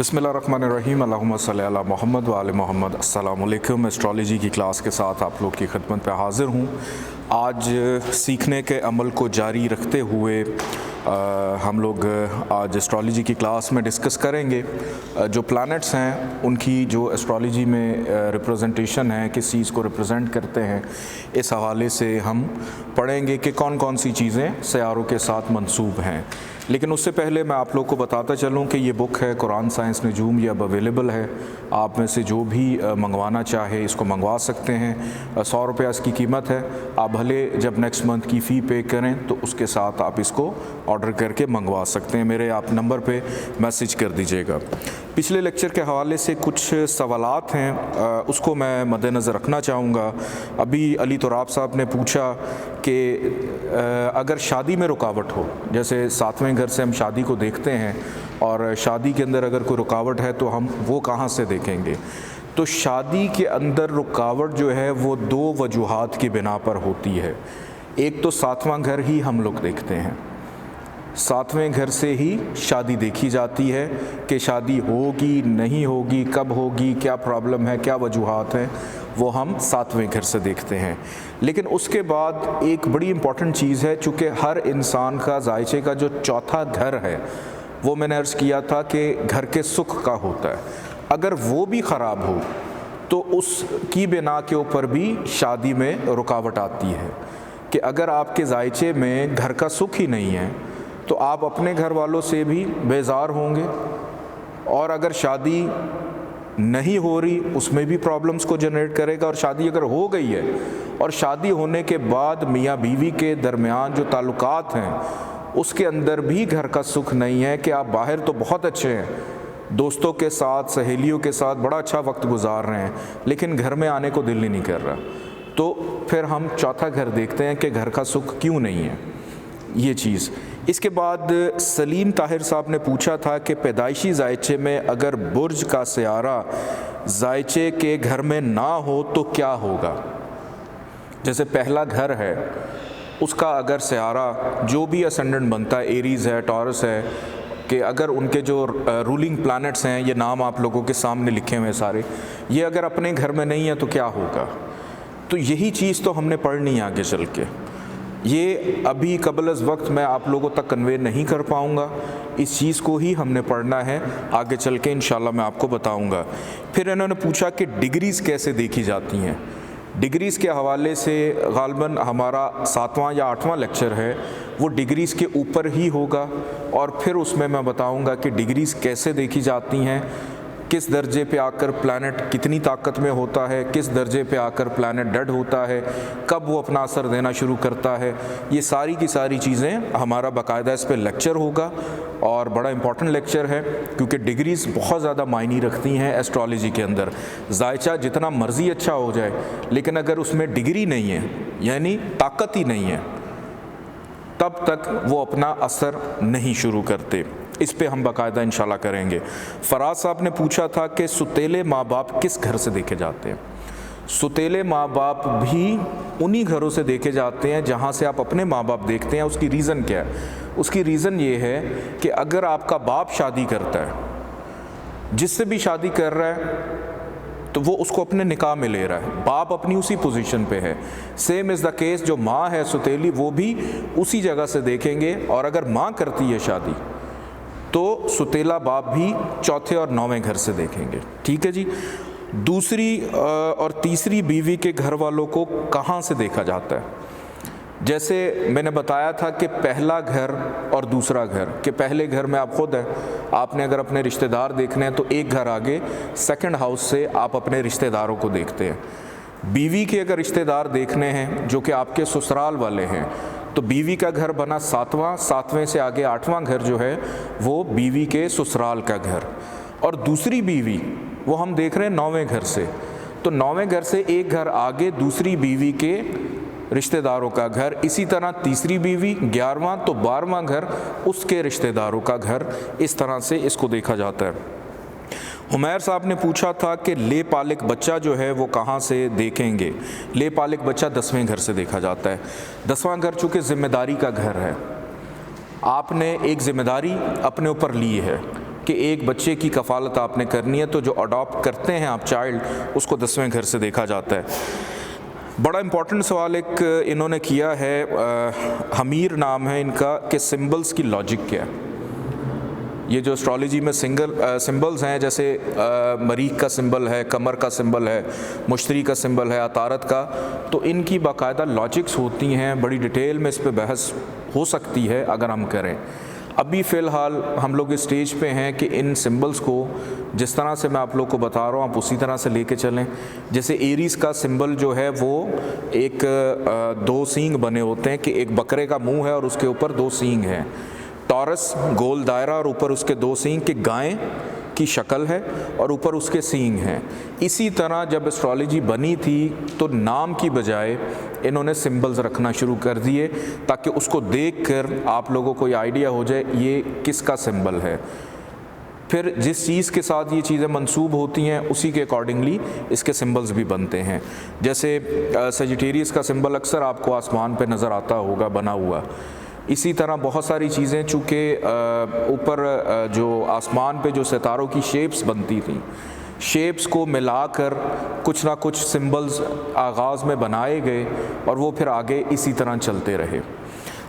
بسم اللہ الرحمن الرحیم، اللہم صلی علی محمد و آل محمد۔ السلام علیکم۔ ایسٹرالوجی کی کلاس کے ساتھ آپ لوگ کی خدمت پہ حاضر ہوں۔ آج سیکھنے کے عمل کو جاری رکھتے ہوئے ہم لوگ آج ایسٹرالوجی کی کلاس میں ڈسکس کریں گے جو پلانٹس ہیں ان کی جو ایسٹرالوجی میں ریپرزنٹیشن ہے، کس چیز کو ریپرزینٹ کرتے ہیں، اس حوالے سے ہم پڑھیں گے کہ کون کون سی چیزیں سیاروں کے ساتھ منسوب ہیں۔ لیکن اس سے پہلے میں آپ لوگ کو بتاتا چلوں کہ یہ بک ہے قرآن سائنس نجوم، یہ اب اویلیبل ہے، آپ میں سے جو بھی منگوانا چاہے اس کو منگوا سکتے ہیں۔ 100 روپیہ اس کی قیمت ہے، آپ بھلے جب نیکسٹ منتھ کی فی پے کریں تو اس کے ساتھ آپ اس کو آرڈر کر کے منگوا سکتے ہیں، میرے آپ نمبر پہ میسج کر دیجیے گا۔ پچھلے لیکچر کے حوالے سے کچھ سوالات ہیں، اس کو میں مد نظر رکھنا چاہوں گا۔ ابھی علی تراب صاحب نے پوچھا کہ اگر شادی میں رکاوٹ ہو، جیسے 7ویں گھر سے ہم شادی کو دیکھتے ہیں اور شادی کے اندر اگر کوئی رکاوٹ ہے تو ہم وہ کہاں سے دیکھیں گے؟ تو شادی کے اندر رکاوٹ جو ہے وہ 2 وجوہات کی بنا پر ہوتی ہے۔ ایک تو 7واں گھر ہی ہم لوگ دیکھتے ہیں، 7ویں گھر سے ہی شادی دیکھی جاتی ہے کہ شادی ہوگی نہیں ہوگی، کب ہوگی، کیا پرابلم ہے، کیا وجوہات ہیں، وہ ہم 7ویں گھر سے دیکھتے ہیں۔ لیکن اس کے بعد ایک بڑی امپورٹنٹ چیز ہے، چونکہ ہر انسان کا ذائچے کا جو چوتھا گھر ہے وہ میں نے عرض کیا تھا کہ گھر کے سکھ کا ہوتا ہے، اگر وہ بھی خراب ہو تو اس کی بنا کے اوپر بھی شادی میں رکاوٹ آتی ہے کہ اگر آپ کے ذائچے میں گھر کا سکھ ہی نہیں ہے تو آپ اپنے گھر والوں سے بھی بیزار ہوں گے، اور اگر شادی نہیں ہو رہی اس میں بھی پرابلمس کو جنریٹ کرے گا، اور شادی اگر ہو گئی ہے اور شادی ہونے کے بعد میاں بیوی کے درمیان جو تعلقات ہیں اس کے اندر بھی گھر کا سکھ نہیں ہے کہ آپ باہر تو بہت اچھے ہیں، دوستوں کے ساتھ سہیلیوں کے ساتھ بڑا اچھا وقت گزار رہے ہیں، لیکن گھر میں آنے کو دل ہی نہیں کر رہا، تو پھر ہم چوتھا گھر دیکھتے ہیں کہ گھر کا سکھ کیوں نہیں ہے، یہ چیز۔ اس کے بعد سلیم طاہر صاحب نے پوچھا تھا کہ پیدائشی ذائچے میں اگر برج کا سیارہ ذائچے کے گھر میں نہ ہو تو کیا ہوگا؟ جیسے پہلا گھر ہے اس کا اگر سیارہ جو بھی اسینڈنٹ بنتا ہے، ایریز ہے، ٹورس ہے، کہ اگر ان کے جو رولنگ پلانٹس ہیں، یہ نام آپ لوگوں کے سامنے لکھے ہوئے سارے، یہ اگر اپنے گھر میں نہیں ہے تو کیا ہوگا؟ تو یہی چیز تو ہم نے پڑھنی ہے آگے چل کے، یہ ابھی قبل از وقت میں آپ لوگوں تک کنوے نہیں کر پاؤں گا، اس چیز کو ہی ہم نے پڑھنا ہے، آگے چل کے انشاءاللہ میں آپ کو بتاؤں گا۔ پھر انہوں نے پوچھا کہ ڈگریز کیسے دیکھی جاتی ہیں۔ ڈگریز کے حوالے سے غالباً ہمارا 7واں یا 8واں لیکچر ہے، وہ ڈگریز کے اوپر ہی ہوگا، اور پھر اس میں بتاؤں گا کہ ڈگریز کیسے دیکھی جاتی ہیں، کس درجے پہ آ کر پلانٹ کتنی طاقت میں ہوتا ہے، کس درجے پہ آ کر پلانٹ ڈیڈ ہوتا ہے، کب وہ اپنا اثر دینا شروع کرتا ہے، یہ ساری کی ساری چیزیں ہمارا باقاعدہ اس پہ لیکچر ہوگا، اور بڑا امپورٹنٹ لیکچر ہے کیونکہ ڈگریز بہت زیادہ معنی رکھتی ہیں ایسٹرالوجی کے اندر۔ ذائچہ جتنا مرضی اچھا ہو جائے لیکن اگر اس میں ڈگری نہیں ہے، یعنی طاقت ہی نہیں ہے، تب تک وہ اپنا اثر نہیں شروع کرتے۔ اس پہ ہم باقاعدہ انشاءاللہ کریں گے۔ فراز صاحب نے پوچھا تھا کہ ستیلے ماں باپ کس گھر سے دیکھے جاتے ہیں؟ ستیلے ماں باپ بھی انہی گھروں سے دیکھے جاتے ہیں جہاں سے آپ اپنے ماں باپ دیکھتے ہیں۔ اس کی ریزن کیا ہے؟ اس کی ریزن یہ ہے کہ اگر آپ کا باپ شادی کرتا ہے، جس سے بھی شادی کر رہا ہے تو وہ اس کو اپنے نکاح میں لے رہا ہے، باپ اپنی اسی پوزیشن پہ ہے۔ سیم از دا کیس جو ماں ہے ستیلی، وہ بھی اسی جگہ سے دیکھیں گے، اور اگر ماں کرتی ہے شادی تو ستیلا باپ بھی چوتھے اور 9ویں گھر سے دیکھیں گے۔ ٹھیک ہے جی۔ دوسری اور تیسری بیوی کے گھر والوں کو کہاں سے دیکھا جاتا ہے؟ جیسے میں نے بتایا تھا کہ پہلا گھر اور دوسرا گھر، کہ پہلے گھر میں آپ خود ہیں، آپ نے اگر اپنے رشتہ دار دیکھنے ہیں تو ایک گھر آگے سیکنڈ ہاؤس سے آپ اپنے رشتہ داروں کو دیکھتے ہیں۔ بیوی کے اگر رشتہ دار دیکھنے ہیں جو کہ آپ کے سسرال والے ہیں تو بیوی کا گھر بنا 7واں، 7ویں سے آگے 8واں گھر جو ہے وہ بیوی کے سسرال کا گھر، اور دوسری بیوی وہ ہم دیکھ رہے ہیں 9ویں گھر سے، تو 9ویں گھر سے ایک گھر آگے دوسری بیوی کے رشتہ داروں کا گھر، اسی طرح تیسری بیوی 11واں تو 12واں گھر اس کے رشتہ داروں کا گھر، اس طرح سے اس کو دیکھا جاتا ہے۔ حمیر صاحب نے پوچھا تھا کہ لے پالک بچہ جو ہے وہ کہاں سے دیکھیں گے؟ لے پالک بچہ 10ویں گھر سے دیکھا جاتا ہے۔ 10واں گھر چونکہ ذمہ داری کا گھر ہے، آپ نے ایک ذمہ داری اپنے اوپر لی ہے، کہ ایک بچے کی کفالت آپ نے کرنی ہے تو جو اڈاپٹ کرتے ہیں آپ چائلڈ، اس کو 10ویں گھر سے دیکھا جاتا ہے۔ بڑا امپورٹنٹ سوال ایک انہوں نے کیا ہے، حمیر نام ہے ان کا، کہ سمبلز کی لاجک کیا ہے۔ یہ جو اسٹرالوجی میں سمبلز ہیں، جیسے مریخ کا سمبل ہے، قمر کا سمبل ہے، مشتری کا سمبل ہے، عطارد کا، تو ان کی باقاعدہ لاجکس ہوتی ہیں، بڑی ڈیٹیل میں اس پہ بحث ہو سکتی ہے اگر ہم کریں۔ ابھی فی الحال ہم لوگ اس سٹیج پہ ہیں کہ ان سمبلز کو جس طرح سے میں آپ لوگ کو بتا رہا ہوں آپ اسی طرح سے لے کے چلیں۔ جیسے ایریز کا سمبل جو ہے وہ ایک 2 سینگ بنے ہوتے ہیں، کہ ایک بکرے کا منہ ہے اور اس کے اوپر 2 سینگ ہیں۔ ٹورس گول دائرہ اور اوپر اس کے 2 سینگ، کہ گائیں کی شکل ہے اور اوپر اس کے سینگ ہیں۔ اسی طرح جب اسٹرالوجی بنی تھی تو نام کی بجائے انہوں نے سمبلز رکھنا شروع کر دیے، تاکہ اس کو دیکھ کر آپ لوگوں کو یہ آئیڈیا ہو جائے یہ کس کا سمبل ہے۔ پھر جس چیز کے ساتھ یہ چیزیں منسوب ہوتی ہیں اسی کے اکارڈنگلی اس کے سمبلز بھی بنتے ہیں۔ جیسے سیجیٹیریس کا سمبل اکثر آپ کو آسمان پہ نظر آتا ہوگا بنا ہوا۔ اسی طرح بہت ساری چیزیں، چونکہ اوپر جو آسمان پہ جو ستاروں کی شیپس بنتی تھیں، شیپس کو ملا کر کچھ نہ کچھ سمبلز آغاز میں بنائے گئے اور وہ پھر آگے اسی طرح چلتے رہے۔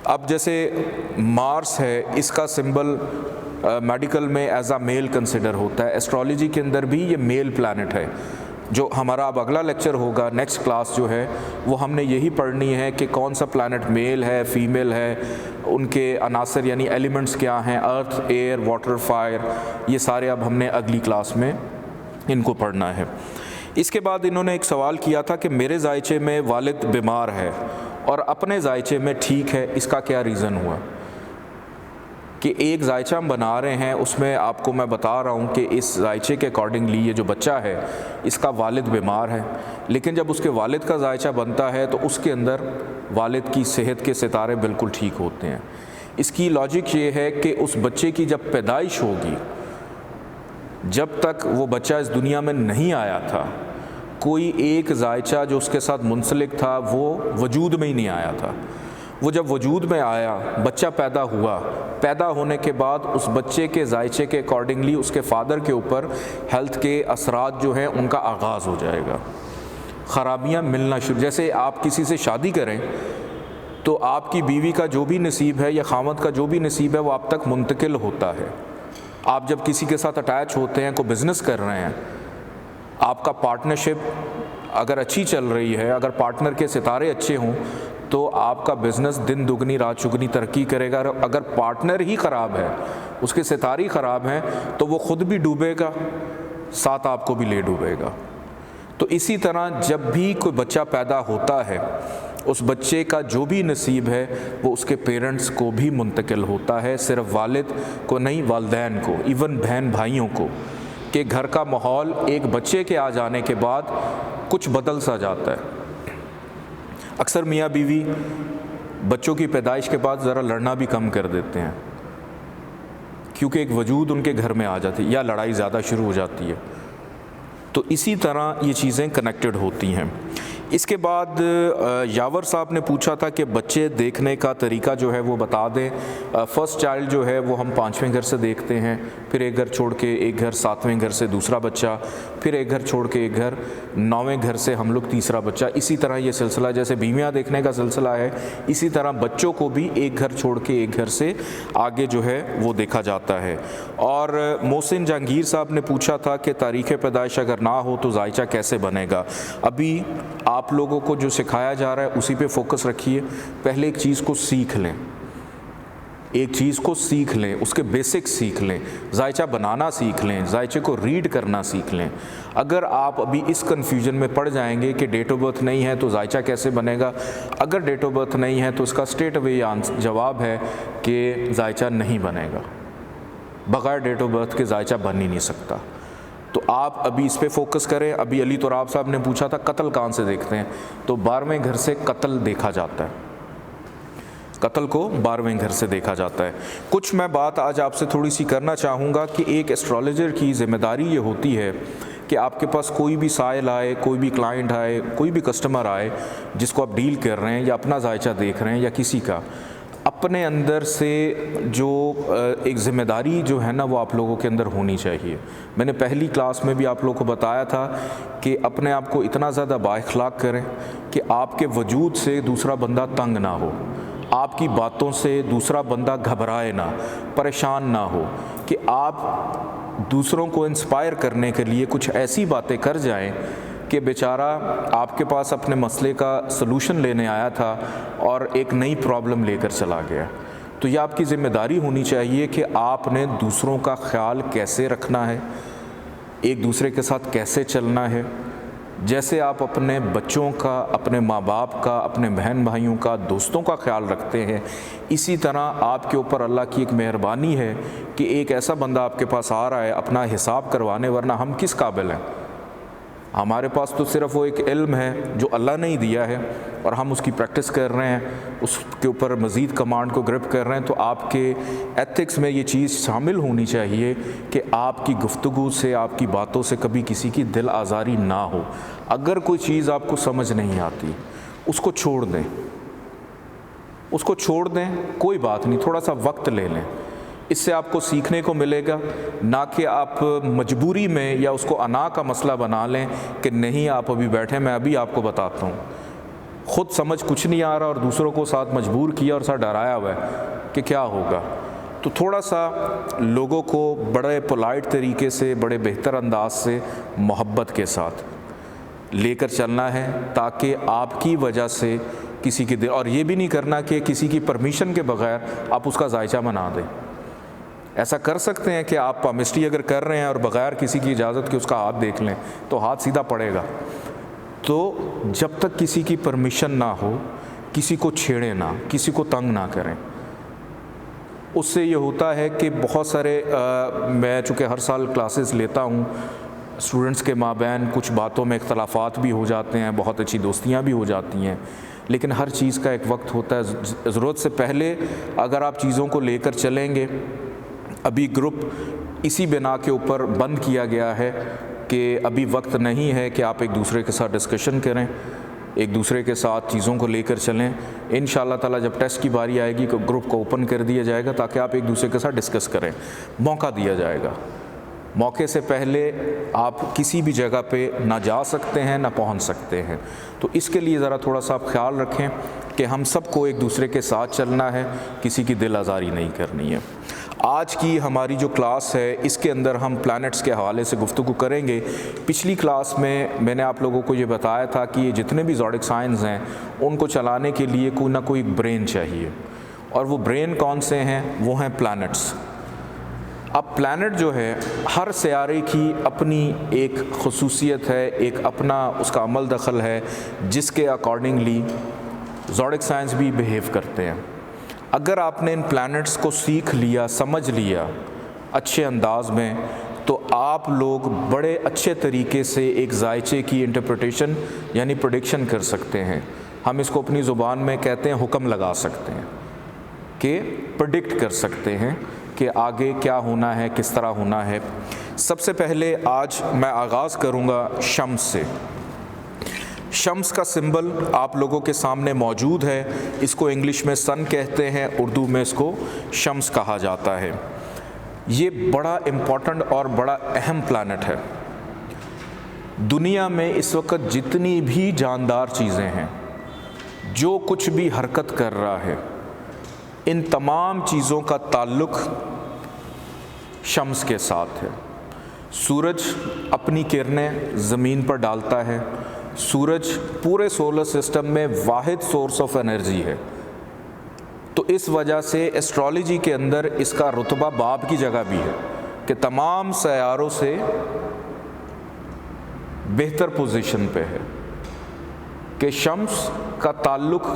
اب جیسے مارس ہے، اس کا سمبل میڈیکل میں ایز اے میل کنسیڈر ہوتا ہے، ایسٹرالوجی کے اندر بھی یہ میل پلانٹ ہے۔ جو ہمارا اب اگلا لیکچر ہوگا، نیکسٹ کلاس جو ہے، وہ ہم نے یہی پڑھنی ہے کہ کون سا پلانٹ میل ہے، فیمیل ہے، ان کے عناصر یعنی ایلیمنٹس کیا ہیں، ارتھ، ایئر، واٹر، فائر، یہ سارے اب ہم نے اگلی کلاس میں ان کو پڑھنا ہے۔ اس کے بعد انہوں نے ایک سوال کیا تھا کہ میرے ذائچے میں والد بیمار ہے اور اپنے ذائچے میں ٹھیک ہے، اس کا کیا ریزن ہوا؟ کہ ایک ذائچہ ہم بنا رہے ہیں، اس میں آپ کو میں بتا رہا ہوں کہ اس ذائچے کے اکارڈنگلی یہ جو بچہ ہے اس کا والد بیمار ہے، لیکن جب اس کے والد کا ذائچہ بنتا ہے تو اس کے اندر والد کی صحت کے ستارے بالکل ٹھیک ہوتے ہیں۔ اس کی لاجک یہ ہے کہ اس بچے کی جب پیدائش ہوگی، جب تک وہ بچہ اس دنیا میں نہیں آیا تھا، کوئی ایک ذائچہ جو اس کے ساتھ منسلک تھا وہ وجود میں ہی نہیں آیا تھا۔ وہ جب وجود میں آیا، بچہ پیدا ہوا، پیدا ہونے کے بعد اس بچے کے ذائچے کے اکارڈنگلی اس کے فادر کے اوپر ہیلتھ کے اثرات جو ہیں ان کا آغاز ہو جائے گا، خرابیاں ملنا شروع۔ جیسے آپ کسی سے شادی کریں تو آپ کی بیوی کا جو بھی نصیب ہے یا خامد کا جو بھی نصیب ہے وہ آپ تک منتقل ہوتا ہے۔ آپ جب کسی کے ساتھ اٹیچ ہوتے ہیں، کوئی بزنس کر رہے ہیں، آپ کا پارٹنرشپ اگر اچھی چل رہی ہے، اگر پارٹنر کے ستارے اچھے ہوں تو آپ کا بزنس دن دگنی رات چگنی ترقی کرے گا۔ اگر پارٹنر ہی خراب ہے، اس کے ستارے خراب ہیں، تو وہ خود بھی ڈوبے گا، ساتھ آپ کو بھی لے ڈوبے گا۔ تو اسی طرح جب بھی کوئی بچہ پیدا ہوتا ہے، اس بچے کا جو بھی نصیب ہے وہ اس کے پیرنٹس کو بھی منتقل ہوتا ہے، صرف والد کو نہیں، والدین کو، ایون بہن بھائیوں کو، کہ گھر کا ماحول ایک بچے کے آ جانے کے بعد کچھ بدل سا جاتا ہے۔ اکثر میاں بیوی بچوں کی پیدائش کے بعد ذرا لڑنا بھی کم کر دیتے ہیں، کیونکہ ایک وجود ان کے گھر میں آ جاتی ہے یا لڑائی زیادہ شروع ہو جاتی ہے۔ تو اسی طرح یہ چیزیں کنیکٹڈ ہوتی ہیں۔ اس کے بعد یاور صاحب نے پوچھا تھا کہ بچے دیکھنے کا طریقہ جو ہے وہ بتا دیں۔ فرسٹ چائلڈ جو ہے وہ ہم 5ویں گھر سے دیکھتے ہیں، پھر ایک گھر چھوڑ کے ایک گھر، 7ویں گھر سے دوسرا بچہ، پھر ایک گھر چھوڑ کے ایک گھر، 9ویں گھر سے ہم لوگ تیسرا بچہ۔ اسی طرح یہ سلسلہ جیسے بیویاں دیکھنے کا سلسلہ ہے، اسی طرح بچوں کو بھی ایک گھر چھوڑ کے ایک گھر سے آگے جو ہے وہ دیکھا جاتا ہے۔ اور محسن جہانگیر صاحب نے پوچھا تھا کہ تاریخ پیدائش اگر نہ ہو تو ذائچہ کیسے بنے گا؟ ابھی آپ لوگوں کو جو سکھایا جا رہا ہے اسی پہ فوکس رکھیے۔ پہلے ایک چیز کو سیکھ لیں، ایک چیز کو سیکھ لیں، اس کے بیسک سیکھ لیں، ذائچہ بنانا سیکھ لیں، ذائچے کو ریڈ کرنا سیکھ لیں۔ اگر آپ ابھی اس کنفیوژن میں پڑ جائیں گے کہ ڈیٹ آف برتھ نہیں ہے تو ذائچہ کیسے بنے گا، اگر ڈیٹ آف برتھ نہیں ہے تو اس کا اسٹریٹ اوے جواب ہے کہ ذائچہ نہیں بنے گا، بغیر ڈیٹ آف برتھ کے ذائچہ بن ہی نہیں سکتا۔ تو آپ ابھی اس پہ فوکس کریں۔ ابھی علی تراب صاحب نے پوچھا تھا قتل کہاں سے دیکھتے ہیں، تو 12ویں گھر سے قتل دیکھا جاتا ہے، قتل کو 12ویں گھر سے دیکھا جاتا ہے۔ کچھ میں بات آج آپ سے تھوڑی سی کرنا چاہوں گا کہ ایک ایسٹرالوجر کی ذمہ داری یہ ہوتی ہے کہ آپ کے پاس کوئی بھی سائل آئے، کوئی بھی کلائنٹ آئے، کوئی بھی کسٹمر آئے جس کو آپ ڈیل کر رہے ہیں یا اپنا ذائچہ دیکھ رہے ہیں یا کسی کا، اپنے اندر سے جو ایک ذمہ داری جو ہے نا وہ آپ لوگوں کے اندر ہونی چاہیے. میں نے پہلی کلاس میں بھی آپ لوگوں کو بتایا تھا کہ اپنے آپ کو اتنا زیادہ بااخلاق کریں کہ آپ کے وجود سے دوسرا بندہ تنگ نہ ہو, آپ کی باتوں سے دوسرا بندہ گھبرائے نہ, پریشان نہ ہو, کہ آپ دوسروں کو انسپائر کرنے کے لیے کچھ ایسی باتیں کر جائیں کہ بیچارہ آپ کے پاس اپنے مسئلے کا سلوشن لینے آیا تھا اور ایک نئی پرابلم لے کر چلا گیا. تو یہ آپ کی ذمہ داری ہونی چاہیے کہ آپ نے دوسروں کا خیال کیسے رکھنا ہے, ایک دوسرے کے ساتھ کیسے چلنا ہے. جیسے آپ اپنے بچوں کا, اپنے ماں باپ کا, اپنے بہن بھائیوں کا, دوستوں کا خیال رکھتے ہیں, اسی طرح آپ کے اوپر اللہ کی ایک مہربانی ہے کہ ایک ایسا بندہ آپ کے پاس آ رہا ہے اپنا حساب کروانے, ورنہ ہم کس قابل ہیں؟ ہمارے پاس تو صرف وہ ایک علم ہے جو اللہ نے ہی دیا ہے اور ہم اس کی پریکٹس کر رہے ہیں, اس کے اوپر مزید کمانڈ کو گرپ کر رہے ہیں. تو آپ کے ایتھکس میں یہ چیز شامل ہونی چاہیے کہ آپ کی گفتگو سے, آپ کی باتوں سے کبھی کسی کی دل آزاری نہ ہو. اگر کوئی چیز آپ کو سمجھ نہیں آتی اس کو چھوڑ دیں, اس کو چھوڑ دیں, کوئی بات نہیں, تھوڑا سا وقت لے لیں. اس سے آپ کو سیکھنے کو ملے گا, نہ کہ آپ مجبوری میں یا اس کو انا کا مسئلہ بنا لیں کہ نہیں آپ ابھی بیٹھیں میں ابھی آپ کو بتاتا ہوں. خود سمجھ کچھ نہیں آ رہا اور دوسروں کو ساتھ مجبور کیا اور ساتھ ڈرایا ہوا ہے کہ کیا ہوگا. تو تھوڑا سا لوگوں کو بڑے پولائٹ طریقے سے, بڑے بہتر انداز سے, محبت کے ساتھ لے کر چلنا ہے تاکہ آپ کی وجہ سے کسی کی دل, اور یہ بھی نہیں کرنا کہ کسی کی پرمیشن کے بغیر آپ اس کا ذائچہ بنا دیں. ایسا کر سکتے ہیں کہ آپ پامسٹری اگر کر رہے ہیں اور بغیر کسی کی اجازت کے اس کا ہاتھ دیکھ لیں تو ہاتھ سیدھا پڑے گا. تو جب تک کسی کی پرمیشن نہ ہو کسی کو چھیڑیں نہ, کسی کو تنگ نہ کریں. اس سے یہ ہوتا ہے کہ بہت سارے میں چونکہ ہر سال کلاسز لیتا ہوں, اسٹوڈنٹس کے مابین کچھ باتوں میں اختلافات بھی ہو جاتے ہیں, بہت اچھی دوستیاں بھی ہو جاتی ہیں, لیکن ہر چیز کا ایک وقت ہوتا ہے. ضرورت سے پہلے اگر آپ چیزوں کو لے کر چلیں گے, ابھی گروپ اسی بنا کے اوپر بند کیا گیا ہے کہ ابھی وقت نہیں ہے کہ آپ ایک دوسرے کے ساتھ ڈسکشن کریں, ایک دوسرے کے ساتھ چیزوں کو لے کر چلیں. انشاءاللہ تعالیٰ جب ٹیسٹ کی باری آئے گی تو گروپ کو اوپن کر دیا جائے گا تاکہ آپ ایک دوسرے کے ساتھ ڈسکس کریں, موقع دیا جائے گا. موقع سے پہلے آپ کسی بھی جگہ پہ نہ جا سکتے ہیں نہ پہنچ سکتے ہیں. تو اس کے لیے ذرا تھوڑا سا آپ خیال رکھیں کہ ہم سب کو ایک دوسرے کے ساتھ چلنا ہے, کسی کی دل آزاری نہیں کرنی ہے. آج کی ہماری جو کلاس ہے اس کے اندر ہم پلانٹس کے حوالے سے گفتگو کریں گے. پچھلی کلاس میں نے آپ لوگوں کو یہ بتایا تھا کہ یہ جتنے بھی زوڈک سائنز ہیں ان کو چلانے کے لیے کوئی نہ کوئی برین چاہیے, اور وہ برین کون سے ہیں؟ وہ ہیں پلانٹس. اب پلانٹ جو ہے ہر سیارے کی اپنی ایک خصوصیت ہے, ایک اپنا اس کا عمل دخل ہے جس کے اکارڈنگلی زوڈک سائنس بھی بیہیو کرتے ہیں. اگر آپ نے ان پلانٹس کو سیکھ لیا, سمجھ لیا اچھے انداز میں, تو آپ لوگ بڑے اچھے طریقے سے ایک ذائچے کی انٹرپریٹیشن یعنی پریڈکشن کر سکتے ہیں. ہم اس کو اپنی زبان میں کہتے ہیں حکم لگا سکتے ہیں, کہ پریڈکٹ کر سکتے ہیں کہ آگے کیا ہونا ہے, کس طرح ہونا ہے. سب سے پہلے آج میں آغاز کروں گا شمس سے. شمس کا سمبل آپ لوگوں کے سامنے موجود ہے. اس کو انگلش میں سن کہتے ہیں, اردو میں اس کو شمس کہا جاتا ہے. یہ بڑا امپورٹنٹ اور بڑا اہم پلانٹ ہے. دنیا میں اس وقت جتنی بھی جاندار چیزیں ہیں, جو کچھ بھی حرکت کر رہا ہے, ان تمام چیزوں کا تعلق شمس کے ساتھ ہے. سورج اپنی کرنیں زمین پر ڈالتا ہے. سورج پورے سولر سسٹم میں واحد سورس آف انرجی ہے. تو اس وجہ سے ایسٹرالوجی کے اندر اس کا رتبہ باب کی جگہ بھی ہے کہ تمام سیاروں سے بہتر پوزیشن پہ ہے, کہ شمس کا تعلق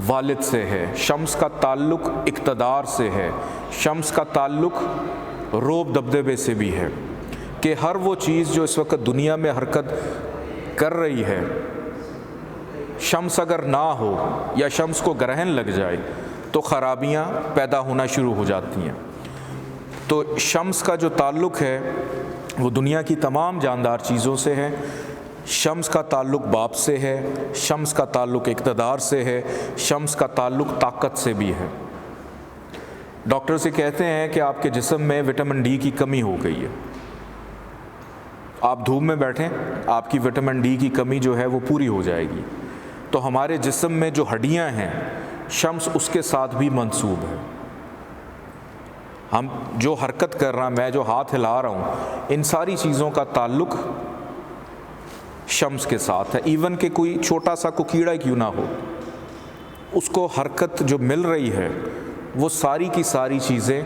والد سے ہے, شمس کا تعلق اقتدار سے ہے, شمس کا تعلق روب دبدبے سے بھی ہے. کہ ہر وہ چیز جو اس وقت دنیا میں حرکت کر رہی ہے, شمس اگر نہ ہو یا شمس کو گرہن لگ جائے تو خرابیاں پیدا ہونا شروع ہو جاتی ہیں. تو شمس کا جو تعلق ہے وہ دنیا کی تمام جاندار چیزوں سے ہے. شمس کا تعلق باپ سے ہے، شمس کا تعلق اقتدار سے ہے، شمس کا تعلق طاقت سے بھی ہے۔ ڈاکٹر سے کہتے ہیں کہ آپ کے جسم میں وٹامن ڈی کی کمی ہو گئی ہے، آپ دھوپ میں بیٹھیں، آپ کی وٹامن ڈی کی کمی جو ہے وہ پوری ہو جائے گی۔ تو ہمارے جسم میں جو ہڈیاں ہیں، شمس اس کے ساتھ بھی منسوب ہے۔ ہم جو حرکت کر رہا، میں جو ہاتھ ہلا رہا ہوں، ان ساری چیزوں کا تعلق شمس کے ساتھ ہے۔ ایون کہ کوئی چھوٹا سا کو کیڑا کیوں نہ ہو، اس کو حرکت جو مل رہی ہے وہ ساری کی ساری چیزیں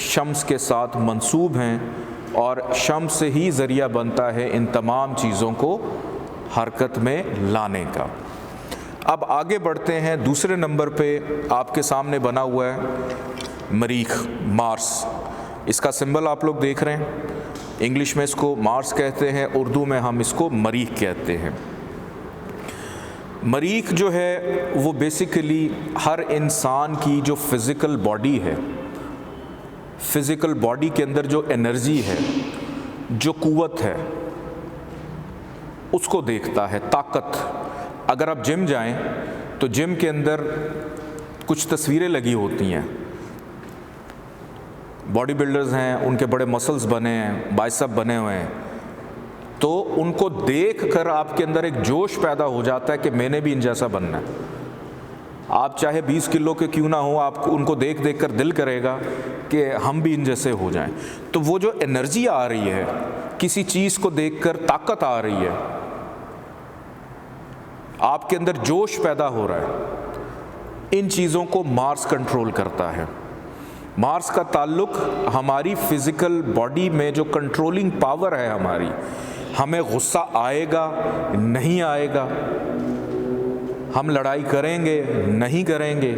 شمس کے ساتھ منسوب ہیں، اور شمس سے ہی ذریعہ بنتا ہے ان تمام چیزوں کو حرکت میں لانے کا۔ اب آگے بڑھتے ہیں، دوسرے نمبر پہ آپ کے سامنے بنا ہوا ہے مریخ، مارس۔ اس کا سمبل آپ لوگ دیکھ رہے ہیں، انگلش میں اس کو مارس کہتے ہیں، اردو میں ہم اس کو مریخ کہتے ہیں۔ مریخ جو ہے وہ بیسیکلی ہر انسان کی جو فزیکل باڈی ہے، فزیکل باڈی کے اندر جو انرجی ہے، جو قوت ہے، اس کو دیکھتا ہے، طاقت۔ اگر آپ جم جائیں تو جم کے اندر کچھ تصویریں لگی ہوتی ہیں، باڈی بلڈرز ہیں، ان کے بڑے مسلز بنے ہیں، بائسپ بنے ہوئے ہیں، تو ان کو دیکھ کر آپ کے اندر ایک جوش پیدا ہو جاتا ہے کہ میں نے بھی ان جیسا بننا ہے۔ آپ چاہے 20 کلو کے کیوں نہ ہو، آپ ان کو دیکھ دیکھ کر دل کرے گا کہ ہم بھی ان جیسے ہو جائیں۔ تو وہ جو انرجی آ رہی ہے، کسی چیز کو دیکھ کر طاقت آ رہی ہے، آپ کے اندر جوش پیدا ہو رہا ہے، ان چیزوں کو مارس کنٹرول کرتا ہے۔ مارس کا تعلق ہماری فزیکل باڈی میں جو کنٹرولنگ پاور ہے ہماری، ہمیں غصہ آئے گا نہیں آئے گا، ہم لڑائی کریں گے نہیں کریں گے،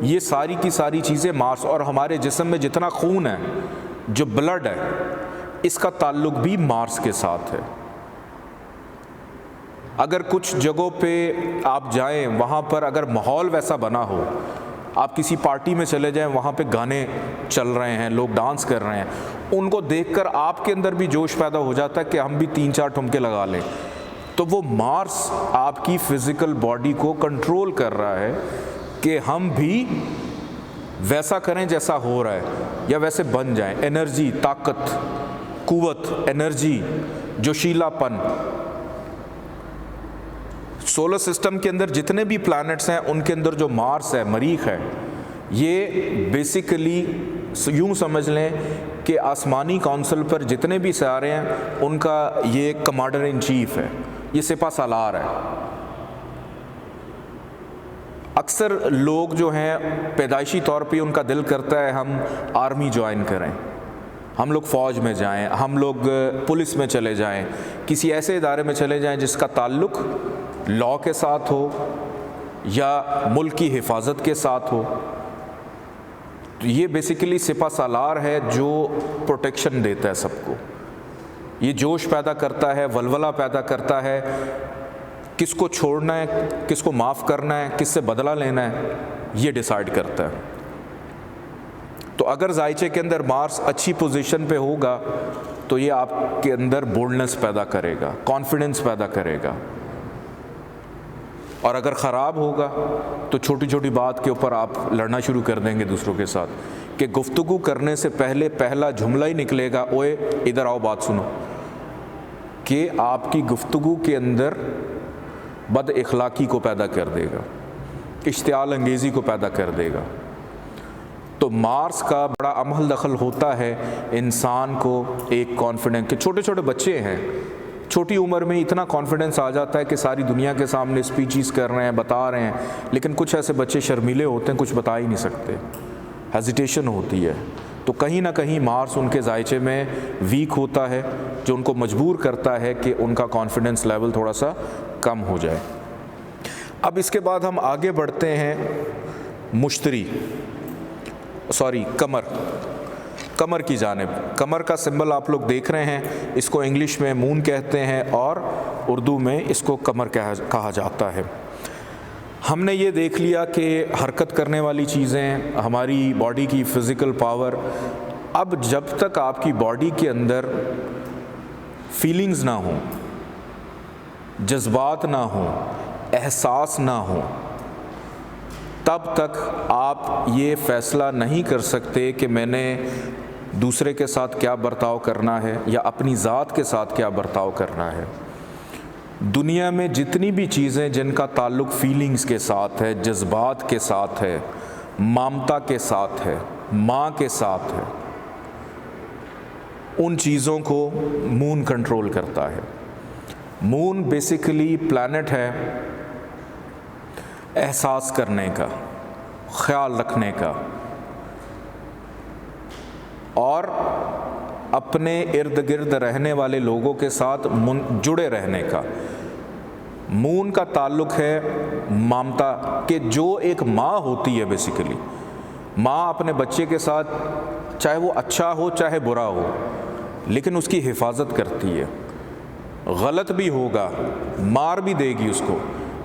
یہ ساری کی ساری چیزیں مارس، اور ہمارے جسم میں جتنا خون ہے، جو بلڈ ہے، اس کا تعلق بھی مارس کے ساتھ ہے۔ اگر کچھ جگہوں پہ آپ جائیں، وہاں پر اگر ماحول ویسا بنا ہو، آپ کسی پارٹی میں چلے جائیں، وہاں پہ گانے چل رہے ہیں، لوگ ڈانس کر رہے ہیں، ان کو دیکھ کر آپ کے اندر بھی جوش پیدا ہو جاتا ہے کہ ہم بھی 3-4 ٹھمکے لگا لیں۔ تو وہ مارس آپ کی فزیکل باڈی کو کنٹرول کر رہا ہے کہ ہم بھی ویسا کریں جیسا ہو رہا ہے، یا ویسے بن جائیں۔ انرجی، طاقت، قوت، انرجی، جوشیلا پن۔ سولر سسٹم کے اندر جتنے بھی پلانٹس ہیں، ان کے اندر جو مارس ہے، مریخ ہے، یہ بیسیکلی یوں سمجھ لیں کہ آسمانی کونسل پر جتنے بھی سیارے ہیں، ان کا یہ کمانڈر ان چیف ہے، یہ سپہ سالار ہے۔ اکثر لوگ جو ہیں پیدائشی طور پہ ان کا دل کرتا ہے ہم آرمی جوائن کریں، ہم لوگ فوج میں جائیں، ہم لوگ پولیس میں چلے جائیں، کسی ایسے ادارے میں چلے جائیں جس کا تعلق لاء کے ساتھ ہو یا ملک کی حفاظت کے ساتھ ہو۔ تو یہ بیسیکلی سپہ سالار ہے جو پروٹیکشن دیتا ہے سب کو، یہ جوش پیدا کرتا ہے، ولولہ پیدا کرتا ہے، کس کو چھوڑنا ہے، کس کو معاف کرنا ہے، کس سے بدلہ لینا ہے، یہ ڈیسائیڈ کرتا ہے۔ تو اگر ذائچے کے اندر مارس اچھی پوزیشن پہ ہوگا تو یہ آپ کے اندر بولڈنس پیدا کرے گا، کانفیڈنس پیدا کرے گا، اور اگر خراب ہوگا تو چھوٹی چھوٹی بات کے اوپر آپ لڑنا شروع کر دیں گے دوسروں کے ساتھ، کہ گفتگو کرنے سے پہلے پہلا جملہ ہی نکلے گا، اوئے ادھر آؤ بات سنو، کہ آپ کی گفتگو کے اندر بد اخلاقی کو پیدا کر دے گا، اشتعال انگیزی کو پیدا کر دے گا۔ تو مارس کا بڑا عمل دخل ہوتا ہے انسان کو ایک کانفیڈنس، کہ چھوٹے چھوٹے بچے ہیں، چھوٹی عمر میں اتنا کانفیڈنس آ جاتا ہے کہ ساری دنیا کے سامنے اسپیچز کر رہے ہیں، بتا رہے ہیں، لیکن کچھ ایسے بچے شرمیلے ہوتے ہیں، کچھ بتا ہی نہیں سکتے، ہیزیٹیشن ہوتی ہے۔ تو کہیں نہ کہیں مارس ان کے ذائچے میں ویک ہوتا ہے، جو ان کو مجبور کرتا ہے کہ ان کا کانفیڈنس لیول تھوڑا سا کم ہو جائے۔ اب اس کے بعد ہم آگے بڑھتے ہیں قمر کی جانب۔ قمر کا سمبل آپ لوگ دیکھ رہے ہیں، اس کو انگلش میں مون کہتے ہیں اور اردو میں اس کو قمر کہا جاتا ہے۔ ہم نے یہ دیکھ لیا کہ حرکت کرنے والی چیزیں، ہماری باڈی کی فزیکل پاور، اب جب تک آپ کی باڈی کے اندر فیلنگز نہ ہوں، جذبات نہ ہوں، احساس نہ ہوں، تب تک آپ یہ فیصلہ نہیں کر سکتے کہ میں نے دوسرے کے ساتھ کیا برتاؤ کرنا ہے یا اپنی ذات کے ساتھ کیا برتاؤ کرنا ہے۔ دنیا میں جتنی بھی چیزیں جن کا تعلق فیلنگز کے ساتھ ہے، جذبات کے ساتھ ہے، ممتا کے ساتھ ہے، ماں کے ساتھ ہے، ان چیزوں کو مون کنٹرول کرتا ہے۔ مون بیسیکلی پلانٹ ہے احساس کرنے کا، خیال رکھنے کا اور اپنے ارد گرد رہنے والے لوگوں کے ساتھ جڑے رہنے کا۔ مون کا تعلق ہے ممتا کہ جو ایک ماں ہوتی ہے، بیسیکلی ماں اپنے بچے کے ساتھ چاہے وہ اچھا ہو چاہے برا ہو لیکن اس کی حفاظت کرتی ہے۔ غلط بھی ہوگا، مار بھی دے گی اس کو،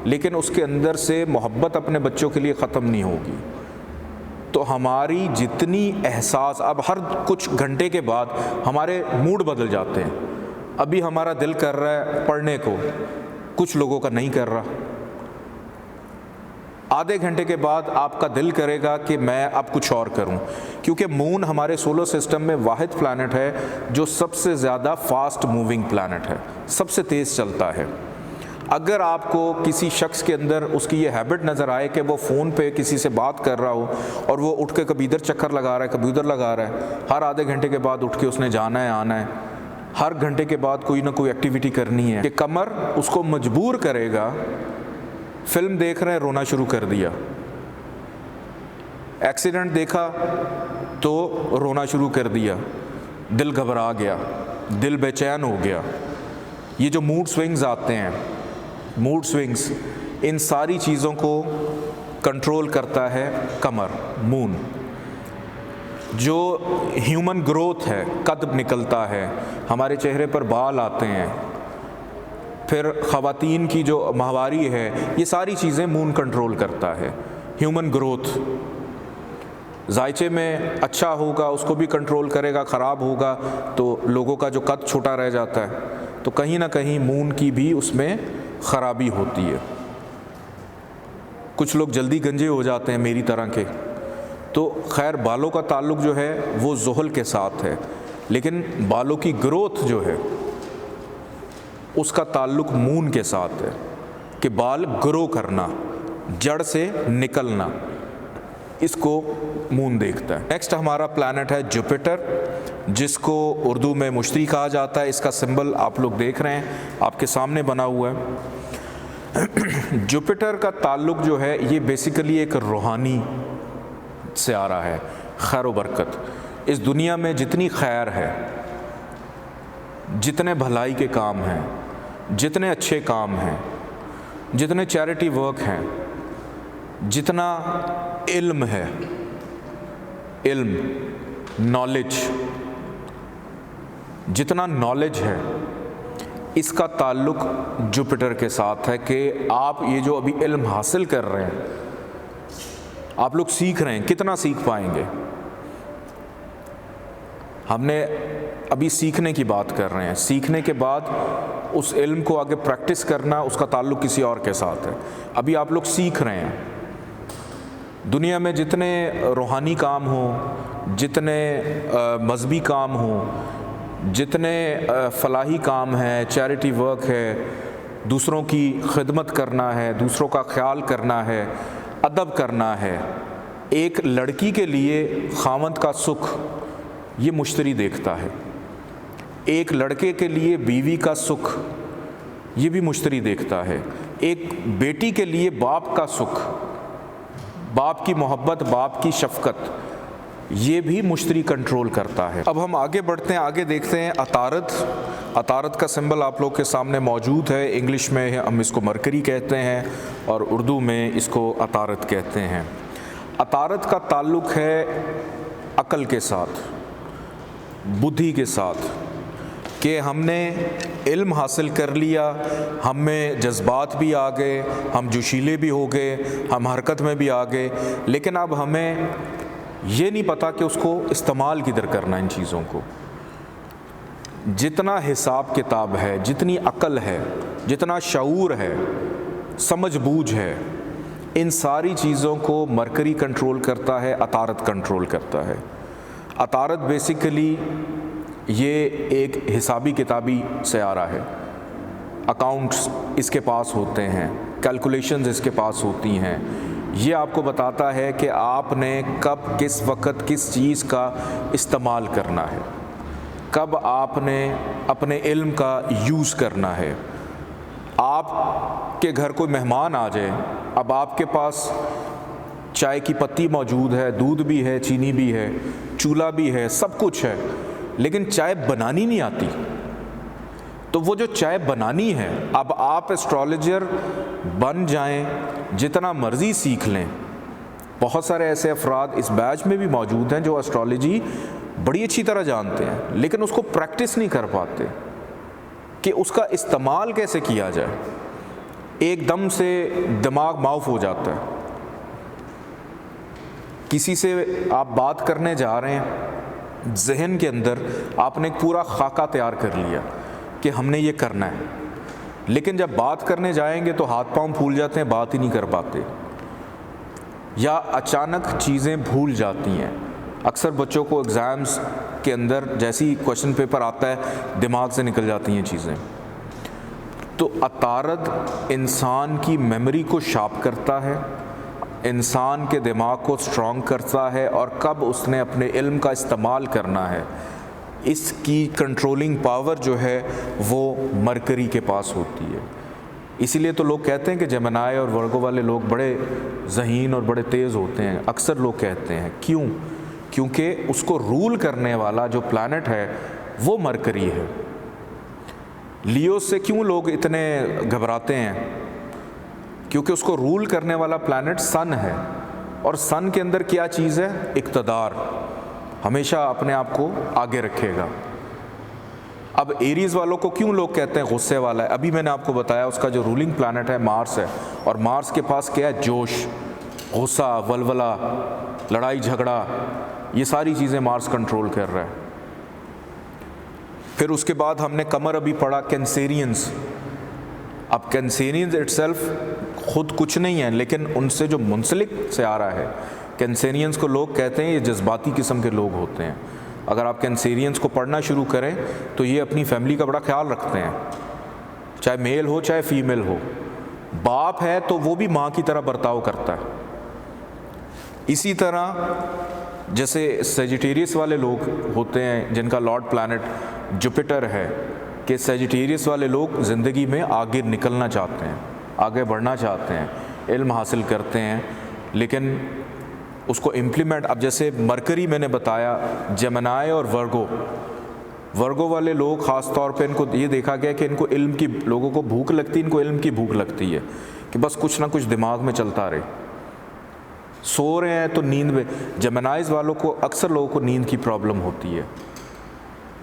لیکن اس کے اندر سے محبت اپنے بچوں کے لیے ختم نہیں ہوگی۔ تو ہماری جتنی احساس، اب ہر کچھ گھنٹے کے بعد ہمارے موڈ بدل جاتے ہیں۔ ابھی ہمارا دل کر رہا ہے پڑھنے کو، کچھ لوگوں کا نہیں کر رہا۔ آدھے گھنٹے کے بعد آپ کا دل کرے گا کہ میں اب کچھ اور کروں، کیونکہ مون ہمارے سولر سسٹم میں واحد پلانٹ ہے جو سب سے زیادہ فاسٹ موونگ پلانٹ ہے، سب سے تیز چلتا ہے۔ اگر آپ کو کسی شخص کے اندر اس کی یہ ہیبٹ نظر آئے کہ وہ فون پہ کسی سے بات کر رہا ہو اور وہ اٹھ کے کبھی ادھر چکر لگا رہا ہے کبھی ادھر لگا رہا ہے، ہر آدھے گھنٹے کے بعد اٹھ کے اس نے جانا ہے آنا ہے، ہر گھنٹے کے بعد کوئی نہ کوئی ایکٹیویٹی کرنی ہے، کہ کمر اس کو مجبور کرے گا۔ فلم دیکھ رہے ہیں رونا شروع کر دیا، ایکسیڈنٹ دیکھا تو رونا شروع کر دیا، دل گھبرا گیا، دل بے چین ہو گیا۔ یہ جو موڈ سوئنگز آتے ہیں، موڈ سوئنگز، ان ساری چیزوں کو کنٹرول کرتا ہے کمر، مون۔ جو ہیومن گروتھ ہے، قد نکلتا ہے، ہمارے چہرے پر بال آتے ہیں، پھر خواتین کی جو ماہواری ہے، یہ ساری چیزیں مون کنٹرول کرتا ہے۔ ہیومن گروتھ، ذائچے میں اچھا ہوگا اس کو بھی کنٹرول کرے گا، خراب ہوگا تو لوگوں کا جو قد چھوٹا رہ جاتا ہے، تو کہیں نہ کہیں مون کی بھی اس میں خرابی ہوتی ہے۔ کچھ لوگ جلدی گنجے ہو جاتے ہیں میری طرح کے، تو خیر بالوں کا تعلق جو ہے وہ زحل کے ساتھ ہے، لیکن بالوں کی گروتھ جو ہے اس کا تعلق مون کے ساتھ ہے، کہ بال گرو کرنا، جڑ سے نکلنا، اس کو مون دیکھتا ہے۔ نیکسٹ ہمارا پلانٹ ہے جوپیٹر، جس کو اردو میں مشتری کہا جاتا ہے۔ اس کا سمبل آپ لوگ دیکھ رہے ہیں، آپ کے سامنے بنا ہوا ہے۔ جوپیٹر کا تعلق جو ہے یہ بیسیکلی ایک روحانی سے آ رہا ہے، خیر و برکت۔ اس دنیا میں جتنی خیر ہے، جتنے بھلائی کے کام ہیں، جتنے اچھے کام ہیں، جتنے چیریٹی ورک ہیں، جتنا علم ہے، علم، نالج، جتنا نالج ہے، اس کا تعلق جوپیٹر کے ساتھ ہے۔ کہ آپ یہ جو ابھی علم حاصل کر رہے ہیں، آپ لوگ سیکھ رہے ہیں، کتنا سیکھ پائیں گے؟ ہم نے ابھی سیکھنے کی بات کر رہے ہیں، سیکھنے کے بعد اس علم کو آگے پریکٹس کرنا، اس کا تعلق کسی اور کے ساتھ ہے۔ ابھی آپ لوگ سیکھ رہے ہیں۔ دنیا میں جتنے روحانی کام ہوں، جتنے مذہبی کام ہوں، جتنے فلاحی کام ہیں، چیریٹی ورک ہے، دوسروں کی خدمت کرنا ہے، دوسروں کا خیال کرنا ہے، ادب کرنا ہے، ایک لڑکی کے لیے خاوند کا سکھ یہ مشتری دیکھتا ہے، ایک لڑکے کے لیے بیوی کا سکھ یہ بھی مشتری دیکھتا ہے، ایک بیٹی کے لیے باپ کا سکھ، باپ کی محبت، باپ کی شفقت، یہ بھی مشتری کنٹرول کرتا ہے۔ اب ہم آگے بڑھتے ہیں، آگے دیکھتے ہیں عطارد۔ عطارد کا سمبل آپ لوگ کے سامنے موجود ہے۔ انگلش میں ہم اس کو مرکری کہتے ہیں اور اردو میں اس کو عطارد کہتے ہیں۔ عطارد کا تعلق ہے عقل کے ساتھ، بدھی کے ساتھ، کہ ہم نے علم حاصل کر لیا، ہم میں جذبات بھی آ گئے، ہم جوشیلے بھی ہو گئے، ہم حرکت میں بھی آ گئے، لیکن اب ہمیں یہ نہیں پتہ کہ اس کو استعمال کدھر کرنا ان چیزوں کو۔ جتنا حساب کتاب ہے، جتنی عقل ہے، جتنا شعور ہے، سمجھ بوجھ ہے، ان ساری چیزوں کو مرکری کنٹرول کرتا ہے، عطارد کنٹرول کرتا ہے۔ عطارد بیسیکلی یہ ایک حسابی کتابی سیارہ ہے، اکاؤنٹس اس کے پاس ہوتے ہیں، کیلکولیشنز اس کے پاس ہوتی ہیں۔ یہ آپ کو بتاتا ہے کہ آپ نے کب کس وقت کس چیز کا استعمال کرنا ہے، کب آپ نے اپنے علم کا یوز کرنا ہے۔ آپ کے گھر کوئی مہمان آ جائے، اب آپ کے پاس چائے کی پتی موجود ہے، دودھ بھی ہے، چینی بھی ہے، چولہا بھی ہے، سب کچھ ہے، لیکن چائے بنانی نہیں آتی، تو وہ جو چائے بنانی ہے، اب آپ ایسٹرالوجر بن جائیں، جتنا مرضی سیکھ لیں۔ بہت سارے ایسے افراد اس بیچ میں بھی موجود ہیں جو ایسٹرالوجی بڑی اچھی طرح جانتے ہیں، لیکن اس کو پریکٹس نہیں کر پاتے کہ اس کا استعمال کیسے کیا جائے۔ ایک دم سے دماغ معاف ہو جاتا ہے۔ کسی سے آپ بات کرنے جا رہے ہیں، ذہن کے اندر آپ نے ایک پورا خاکہ تیار کر لیا کہ ہم نے یہ کرنا ہے، لیکن جب بات کرنے جائیں گے تو ہاتھ پاؤں پھول جاتے ہیں، بات ہی نہیں کر پاتے، یا اچانک چیزیں بھول جاتی ہیں۔ اکثر بچوں کو ایگزامز کے اندر جیسی کویشچن پیپر آتا ہے دماغ سے نکل جاتی ہیں چیزیں۔ تو عطارد انسان کی میموری کو شارپ کرتا ہے، انسان کے دماغ کو اسٹرانگ کرتا ہے، اور کب اس نے اپنے علم کا استعمال کرنا ہے، اس کی کنٹرولنگ پاور جو ہے وہ مرکری کے پاس ہوتی ہے۔ اسی لیے تو لوگ کہتے ہیں کہ جیمنائی اور ورگو والے لوگ بڑے ذہین اور بڑے تیز ہوتے ہیں، اکثر لوگ کہتے ہیں۔ کیوں؟ کیونکہ اس کو رول کرنے والا جو پلانٹ ہے وہ مرکری ہے۔ لیو سے کیوں لوگ اتنے گھبراتے ہیں؟ کیونکہ اس کو رول کرنے والا پلانٹ سن ہے، اور سن کے اندر کیا چیز ہے؟ اقتدار، ہمیشہ اپنے آپ کو آگے رکھے گا۔ اب ایریز والوں کو کیوں لوگ کہتے ہیں غصے والا ہے؟ ابھی میں نے آپ کو بتایا اس کا جو رولنگ پلانٹ ہے مارس ہے، اور مارس کے پاس کیا ہے؟ جوش، غصہ، ولولہ، لڑائی جھگڑا، یہ ساری چیزیں مارس کنٹرول کر رہا ہے۔ پھر اس کے بعد ہم نے قمر ابھی پڑھا، کینسیرینز۔ اب کینسیرینز اٹ سیلف خود کچھ نہیں ہے، لیکن ان سے جو منسلک سیارہ ہے، کینسیرینز کو لوگ کہتے ہیں یہ جذباتی قسم کے لوگ ہوتے ہیں۔ اگر آپ کینسیرینز کو پڑھنا شروع کریں تو یہ اپنی فیملی کا بڑا خیال رکھتے ہیں، چاہے میل ہو چاہے فیمیل ہو۔ باپ ہے تو وہ بھی ماں کی طرح برتاؤ کرتا ہے۔ اسی طرح جیسے سیجیٹیریس والے لوگ ہوتے ہیں جن کا لارڈ پلانٹ جوپیٹر ہے، کہ سیجیٹیریس والے لوگ زندگی میں آگے نکلنا چاہتے ہیں، آگے بڑھنا چاہتے ہیں، علم حاصل کرتے ہیں، لیکن اس کو امپلیمنٹ، اب جیسے مرکری میں نے بتایا، جیمنائی اور ورگو والے لوگ خاص طور پہ ان کو یہ دیکھا گیا کہ ان کو علم کی، لوگوں کو بھوک لگتی ہے، ان کو علم کی بھوک لگتی ہے کہ بس کچھ نہ کچھ دماغ میں چلتا رہے۔ سو رہے ہیں تو نیند میں، جیمنائیز والوں کو اکثر لوگوں کو نیند کی پرابلم ہوتی ہے۔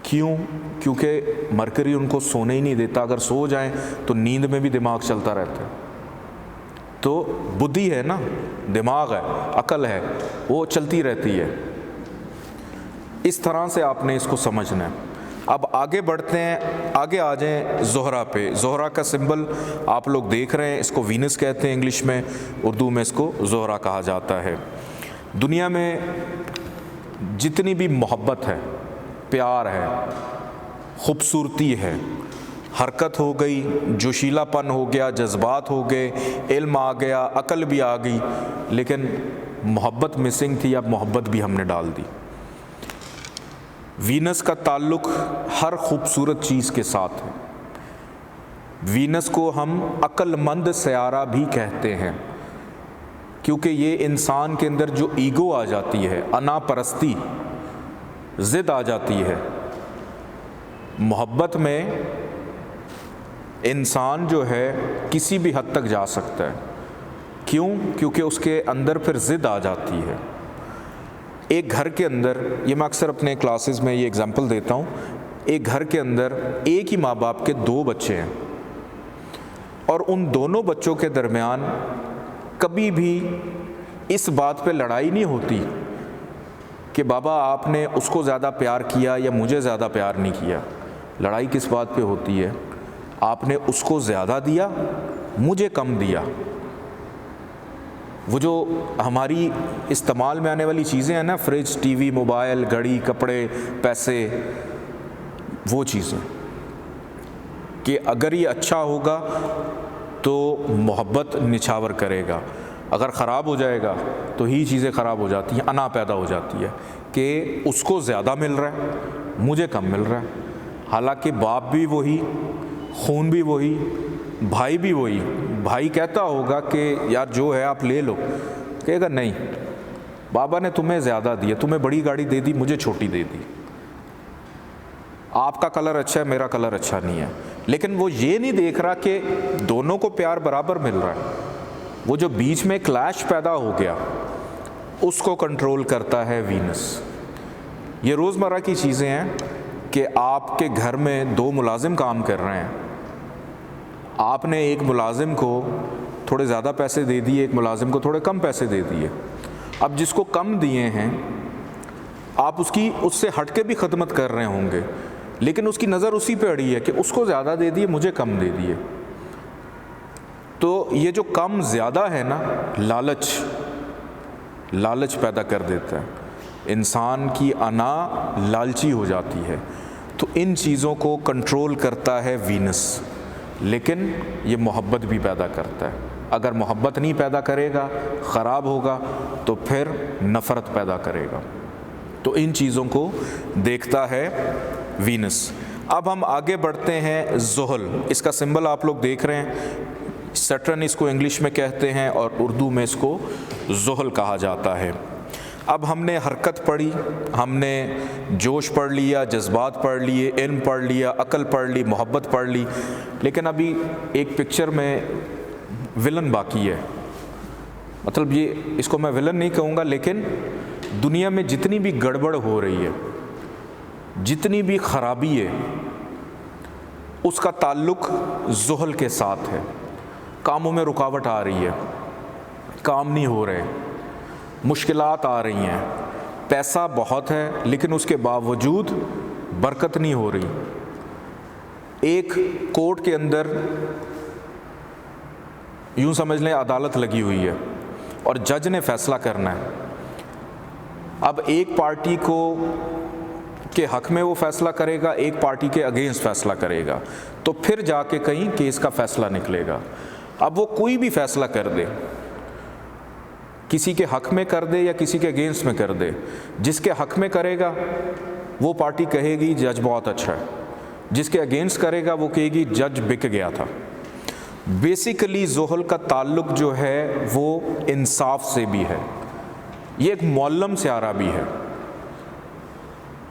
کیوں؟ کیونکہ مرکری ان کو سونے ہی نہیں دیتا، اگر سو جائیں تو نیند میں بھی دماغ چلتا رہتا ہے۔ تو بدھی ہے نا، دماغ ہے، عقل ہے، وہ چلتی رہتی ہے۔ اس طرح سے آپ نے اس کو سمجھنا ہے۔ اب آگے بڑھتے ہیں، آگے آ جائیں زہرہ پہ۔ زہرہ کا سمبل آپ لوگ دیکھ رہے ہیں، اس کو وینس کہتے ہیں انگلش میں، اردو میں اس کو زہرہ کہا جاتا ہے۔ دنیا میں جتنی بھی محبت ہے، پیار ہے، خوبصورتی ہے، حرکت ہو گئی، جوشیلا پن ہو گیا، جذبات ہو گئے، علم آ گیا، عقل بھی آ گئی، لیکن محبت مسنگ تھی، اب محبت بھی ہم نے ڈال دی۔ وینس کا تعلق ہر خوبصورت چیز کے ساتھ ہے۔ وینس کو ہم عقل مند سیارہ بھی کہتے ہیں، کیونکہ یہ انسان کے اندر جو ایگو آ جاتی ہے، انا پرستی، ضد آ جاتی ہے، محبت میں انسان جو ہے کسی بھی حد تک جا سکتا ہے۔ کیوں؟ کیونکہ اس کے اندر پھر ضد آ جاتی ہے۔ ایک گھر کے اندر، یہ میں اکثر اپنے کلاسز میں یہ اگزامپل دیتا ہوں، ایک گھر کے اندر ایک ہی ماں باپ کے 2 بچے ہیں، اور ان دونوں بچوں کے درمیان کبھی بھی اس بات پہ لڑائی نہیں ہوتی کہ بابا آپ نے اس کو زیادہ پیار کیا یا مجھے زیادہ پیار نہیں کیا۔ لڑائی کس بات پہ ہوتی ہے؟ آپ نے اس کو زیادہ دیا، مجھے کم دیا۔ وہ جو ہماری استعمال میں آنے والی چیزیں ہیں نا، فریج، ٹی وی، موبائل، گھڑی، کپڑے، پیسے، وہ چیزیں کہ اگر یہ اچھا ہوگا تو محبت نچھاور کرے گا، اگر خراب ہو جائے گا تو ہی چیزیں خراب ہو جاتی ہیں، انا پیدا ہو جاتی ہے کہ اس کو زیادہ مل رہا ہے، مجھے کم مل رہا ہے۔ حالانکہ باپ بھی وہی، خون بھی وہی، بھائی بھی وہی۔ بھائی کہتا ہوگا کہ یار جو ہے آپ لے لو، کہے گا نہیں، بابا نے تمہیں زیادہ دیا، تمہیں بڑی گاڑی دے دی، مجھے چھوٹی دے دی، آپ کا کلر اچھا ہے، میرا کلر اچھا نہیں ہے۔ لیکن وہ یہ نہیں دیکھ رہا کہ دونوں کو پیار برابر مل رہا ہے۔ وہ جو بیچ میں کلیش پیدا ہو گیا اس کو کنٹرول کرتا ہے وینس۔ یہ روزمرہ کی چیزیں ہیں کہ آپ کے گھر میں 2 ملازم کام کر رہے ہیں، آپ نے ایک ملازم کو تھوڑے زیادہ پیسے دے دیے، ایک ملازم کو تھوڑے کم پیسے دے دیے۔ اب جس کو کم دیے ہیں آپ اس سے ہٹ کے بھی خدمت کر رہے ہوں گے، لیکن اس کی نظر اسی پہ اڑی ہے کہ اس کو زیادہ دے دیے، مجھے کم دے دیے۔ تو یہ جو کم زیادہ ہے نا، لالچ پیدا کر دیتا ہے، انسان کی انا لالچی ہو جاتی ہے۔ تو ان چیزوں کو کنٹرول کرتا ہے وینس، لیکن یہ محبت بھی پیدا کرتا ہے۔ اگر محبت نہیں پیدا کرے گا، خراب ہوگا، تو پھر نفرت پیدا کرے گا۔ تو ان چیزوں کو دیکھتا ہے وینس۔ اب ہم آگے بڑھتے ہیں۔ زحل، اس کا سمبل آپ لوگ دیکھ رہے ہیں، سیٹرن اس کو انگلش میں کہتے ہیں اور اردو میں اس کو زحل کہا جاتا ہے۔ اب ہم نے حرکت پڑھی، ہم نے جوش پڑھ لیا، جذبات پڑھ لیے، علم پڑھ لیا، عقل پڑھ لی، محبت پڑھ لی، لیکن ابھی ایک پکچر میں ولن باقی ہے۔ مطلب یہ اس کو میں ولن نہیں کہوں گا، لیکن دنیا میں جتنی بھی گڑبڑ ہو رہی ہے، جتنی بھی خرابی ہے، اس کا تعلق زحل کے ساتھ ہے۔ کاموں میں رکاوٹ آ رہی ہے، کام نہیں ہو رہے، مشکلات آ رہی ہیں، پیسہ بہت ہے لیکن اس کے باوجود برکت نہیں ہو رہی۔ ایک کورٹ کے اندر یوں سمجھ لیں عدالت لگی ہوئی ہے اور جج نے فیصلہ کرنا ہے۔ اب ایک پارٹی کے حق میں وہ فیصلہ کرے گا، ایک پارٹی کے اگینسٹ فیصلہ کرے گا، تو پھر جا کے کہیں کیس کا فیصلہ نکلے گا۔ اب وہ کوئی بھی فیصلہ کر دے، کسی کے حق میں کر دے یا کسی کے اگینسٹ میں کر دے، جس کے حق میں کرے گا وہ پارٹی کہے گی جج بہت اچھا ہے، جس کے اگینسٹ کرے گا وہ کہے گی جج بک گیا تھا۔ بیسیکلی زحل کا تعلق جو ہے وہ انصاف سے بھی ہے، یہ ایک معلم سیارہ بھی ہے،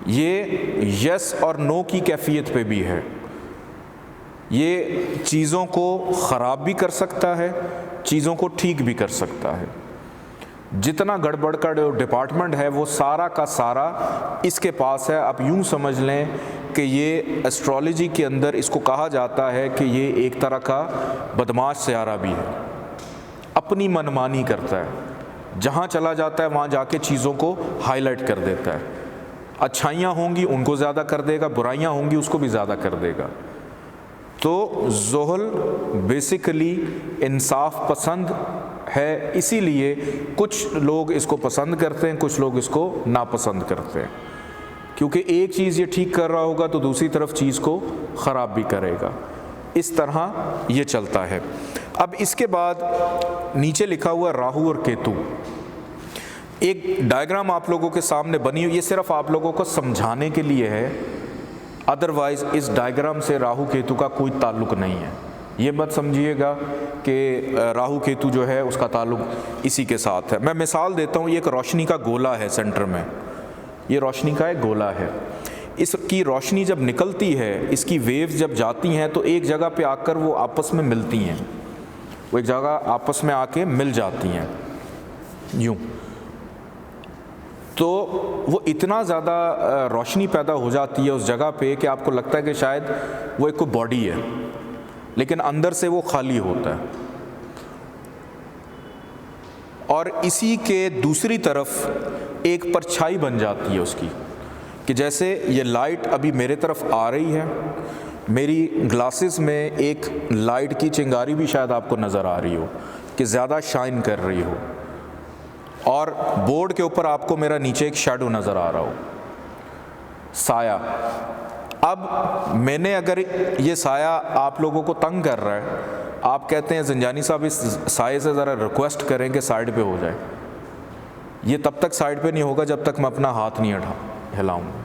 یہ یس اور نو کی کیفیت پہ بھی ہے۔ یہ چیزوں کو خراب بھی کر سکتا ہے، چیزوں کو ٹھیک بھی کر سکتا ہے۔ جتنا گڑبڑ کا جو ڈپارٹمنٹ ہے وہ سارا کا سارا اس کے پاس ہے۔ آپ یوں سمجھ لیں کہ یہ ایسٹرالوجی کے اندر اس کو کہا جاتا ہے کہ یہ ایک طرح کا بدماش سیارہ بھی ہے، اپنی منمانی کرتا ہے، جہاں چلا جاتا ہے وہاں جا کے چیزوں کو ہائی لائٹ کر دیتا ہے۔ اچھائیاں ہوں گی ان کو زیادہ کر دے گا، برائیاں ہوں گی اس کو بھی زیادہ کر دے گا۔ تو زحل بیسیکلی انصاف پسند ہے، اسی لیے کچھ لوگ اس کو پسند کرتے ہیں، کچھ لوگ اس کو ناپسند کرتے ہیں، کیونکہ ایک چیز یہ ٹھیک کر رہا ہوگا تو دوسری طرف چیز کو خراب بھی کرے گا۔ اس طرح یہ چلتا ہے۔ اب اس کے بعد نیچے لکھا ہوا راہو اور کیتو، ایک ڈائیگرام آپ لوگوں کے سامنے بنی ہوئی، یہ صرف آپ لوگوں کو سمجھانے کے لیے ہے، ادروائز اس ڈائیگرام سے راہو کیتو کا کوئی تعلق نہیں ہے۔ یہ مت سمجھیے گا کہ راہو کیتو جو ہے اس کا تعلق اسی کے ساتھ ہے۔ میں مثال دیتا ہوں، یہ ایک روشنی کا گولا ہے سینٹر میں، یہ روشنی کا ایک گولا ہے، اس کی روشنی جب نکلتی ہے، اس کی ویوز جب جاتی ہیں تو ایک جگہ پہ آ کر وہ آپس میں ملتی ہیں، وہ ایک جگہ آپس میں آ کے مل جاتی ہیں یوں، تو وہ اتنا زیادہ روشنی پیدا ہو جاتی ہے اس جگہ پہ کہ آپ کو لگتا ہے کہ شاید وہ ایک کوئی باڈی ہے، لیکن اندر سے وہ خالی ہوتا ہے۔ اور اسی کے دوسری طرف ایک پرچھائی بن جاتی ہے اس کی، کہ جیسے یہ لائٹ ابھی میرے طرف آ رہی ہے، میری گلاسز میں ایک لائٹ کی چنگاری بھی شاید آپ کو نظر آ رہی ہو کہ زیادہ شائن کر رہی ہو، اور بورڈ کے اوپر آپ کو میرا نیچے ایک شیڈو نظر آ رہا ہو، سایہ۔ اب میں نے اگر یہ سایہ آپ لوگوں کو تنگ کر رہا ہے، آپ کہتے ہیں زنجانی صاحب اس سائے سے ذرا ریکویسٹ کریں کہ سائڈ پہ ہو جائے، یہ تب تک سائڈ پہ نہیں ہوگا جب تک میں اپنا ہاتھ نہیں ہلاؤں گا۔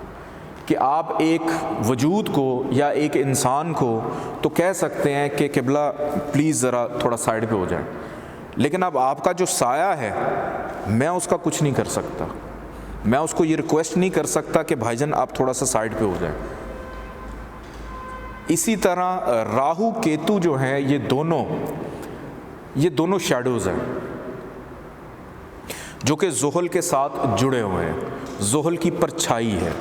کہ آپ ایک وجود کو یا ایک انسان کو تو کہہ سکتے ہیں کہ قبلہ پلیز ذرا تھوڑا سائڈ پہ ہو جائیں، لیکن اب آپ کا جو سایہ ہے میں اس کا کچھ نہیں کر سکتا، میں اس کو یہ ریکویسٹ نہیں کر سکتا کہ بھائی جان آپ تھوڑا سا سائڈ پہ ہو جائیں۔ اسی طرح راہو کیتو جو ہیں یہ دونوں شیڈوز ہیں جو کہ زحل کے ساتھ جڑے ہوئے ہیں، زحل کی پرچھائی ہے،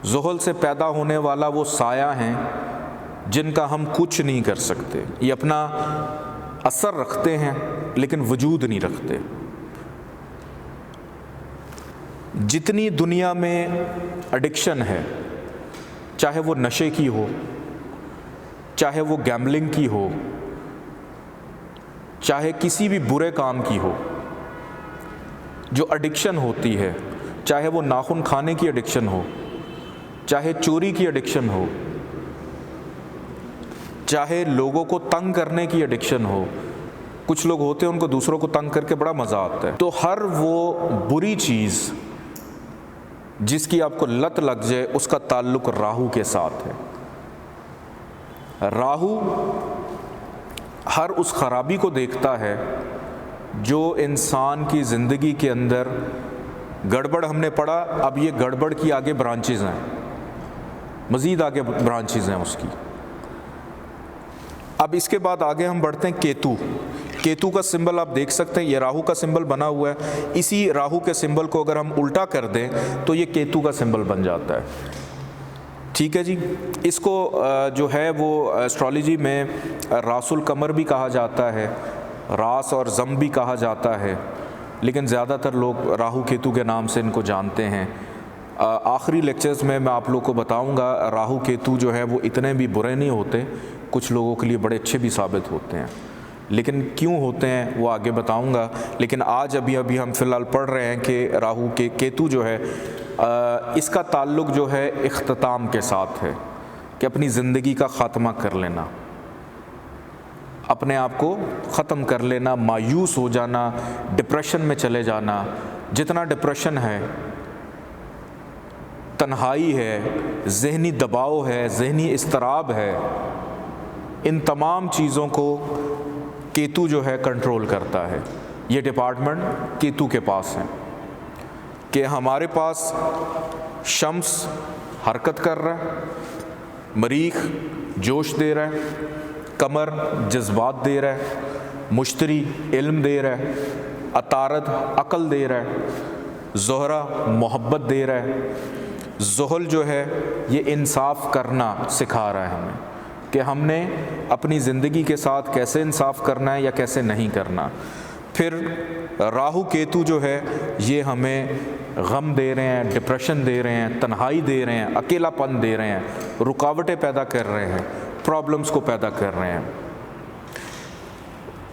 زحل سے پیدا ہونے والا وہ سایہ ہیں جن کا ہم کچھ نہیں کر سکتے، یہ اپنا اثر رکھتے ہیں لیکن وجود نہیں رکھتے۔ جتنی دنیا میں ایڈکشن ہے، چاہے وہ نشے کی ہو، چاہے وہ گیمبلنگ کی ہو، چاہے کسی بھی برے کام کی ہو، جو ایڈکشن ہوتی ہے، چاہے وہ ناخن کھانے کی ایڈکشن ہو، چاہے چوری کی ایڈکشن ہو، چاہے لوگوں کو تنگ کرنے کی ایڈکشن ہو، کچھ لوگ ہوتے ہیں ان کو دوسروں کو تنگ کر کے بڑا مزہ آتا ہے، تو ہر وہ بری چیز جس کی آپ کو لت لگ جائے اس کا تعلق راہو کے ساتھ ہے۔ راہو ہر اس خرابی کو دیکھتا ہے جو انسان کی زندگی کے اندر گڑبڑ ہم نے پڑھا، اب یہ گڑبڑ کی آگے برانچز ہیں، مزید آگے برانچز ہیں اس کی۔ اب اس کے بعد آگے ہم بڑھتے ہیں کیتو۔ کیتو کا سمبل آپ دیکھ سکتے ہیں، یہ راہو کا سمبل بنا ہوا ہے، اسی راہو کے سمبل کو اگر ہم الٹا کر دیں تو یہ کیتو کا سمبل بن جاتا ہے۔ ٹھیک ہے جی، اس کو جو ہے وہ ایسٹرالوجی میں راس القمر بھی کہا جاتا ہے، راس اور زم بھی کہا جاتا ہے، لیکن زیادہ تر لوگ راہو کیتو کے نام سے ان کو جانتے ہیں۔ آخری لیکچرز میں آپ لوگ کو بتاؤں گا راہو کیتو جو ہے وہ اتنے بھی برے نہیں ہوتے، کچھ لوگوں کے لیے بڑے اچھے بھی ثابت ہوتے ہیں، لیکن کیوں ہوتے ہیں وہ آگے بتاؤں گا۔ لیکن آج ابھی ہم فی الحال پڑھ رہے ہیں کہ راہو کے کیتو جو ہے اس کا تعلق جو ہے اختتام کے ساتھ ہے، کہ اپنی زندگی کا خاتمہ کر لینا، اپنے آپ کو ختم کر لینا، مایوس ہو جانا، ڈپریشن میں چلے جانا۔ جتنا ڈپریشن ہے، تنہائی ہے، ذہنی دباؤ ہے، ذہنی اضطراب ہے، ان تمام چیزوں کو کیتو جو ہے کنٹرول کرتا ہے۔ یہ ڈپارٹمنٹ کیتو کے پاس ہے کہ ہمارے پاس شمس حرکت کر رہا ہے، مریخ جوش دے رہا ہے، قمر جذبات دے رہا ہے، مشتری علم دے رہا ہے، عطارد عقل دے رہا ہے، زہرہ محبت دے رہا ہے، زحل جو ہے یہ انصاف کرنا سکھا رہا ہے ہمیں کہ ہم نے اپنی زندگی کے ساتھ کیسے انصاف کرنا ہے یا کیسے نہیں کرنا۔ پھر راہو کیتو جو ہے یہ ہمیں غم دے رہے ہیں، ڈپریشن دے رہے ہیں، تنہائی دے رہے ہیں، اکیلا پن دے رہے ہیں، رکاوٹیں پیدا کر رہے ہیں، پرابلمز کو پیدا کر رہے ہیں۔